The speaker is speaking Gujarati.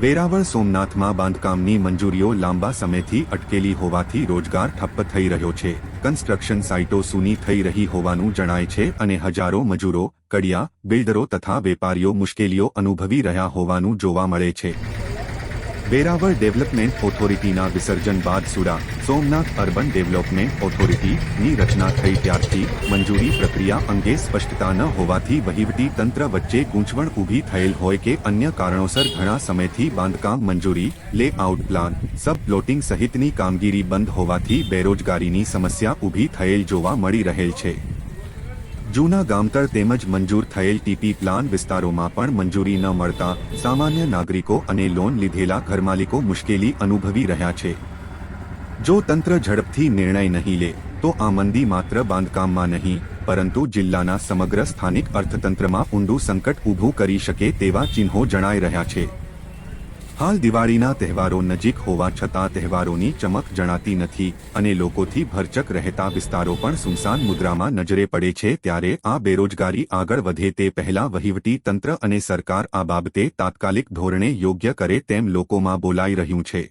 વેરાવળ સોમનાથમાં બાંધકામની મંજૂરીઓ લાંબા સમયથી અટકેલી હોવાથી રોજગાર ઠપ્પ થઈ રહ્યો છે। કન્સ્ટ્રક્શન સાઇટો સૂની થઈ રહી હોવાનું જણાય છે અને હજારો મજૂરો, કડિયા, બિલ્ડરો તથા વેપારીઓ મુશ્કેલીઓ અનુભવી રહ્યા હોવાનું જોવા મળે છે। વેરાવળ ડેવલપમેન્ટ ઓથોરિટીના વિસર્જન બાદ સુડા સોમનાથ અર્બન ડેવલપમેન્ટ ઓથોરિટીની રચના થઈ ત્યારથી મંજૂરી પ્રક્રિયા અંગે સ્પષ્ટતા ન હોવાથી વહીવટી તંત્ર વચ્ચે ગૂંચવણ ઊભી થયેલ હોય કે અન્ય કારણોસર ઘણા સમયથી બાંધકામ મંજૂરી, લેઆઉટ પ્લાન, સબ પ્લોટિંગ સહિતની કામગીરી બંધ હોવાથી બેરોજગારીની સમસ્યા ઊભી થયેલ જોવા મળી રહેલ છે। જૂના ગામતળ તેમજ મંજૂર થયેલ ટીપી પ્લાન વિસ્તારોમાં પણ મંજૂરી ન મળતા સામાન્ય નાગરિકો અને લોન લીધેલા ઘરમાલિકો મુશ્કેલી અનુભવી રહ્યા છે। જો તંત્ર ઝડપથી નિર્ણય નહીં લે તો આ મંદી માત્ર બાંધકામમાં નહીં પરંતુ જિલ્લાના સમગ્ર સ્થાનિક અર્થતંત્રમાં ઊંડું સંકટ ઊભું કરી શકે તેવા ચિહ્નો જણાઈ રહ્યા છે। હાલ દિવાળીના તહેવારો નજીક હોવા છતાં તહેવારોની ચમક જણાતી નથી અને લોકોથી ભરચક રહેતા વિસ્તારો પણ સુમસાન મુદ્રામાં નજરે પડે છે। ત્યારે આ બેરોજગારી આગળ વધે તે પહેલા વહીવટી તંત્ર અને સરકાર આ બાબતે તાત્કાલિક ધોરણે યોગ્ય કરે તેમ લોકોમાં બોલાઈ રહ્યું છે।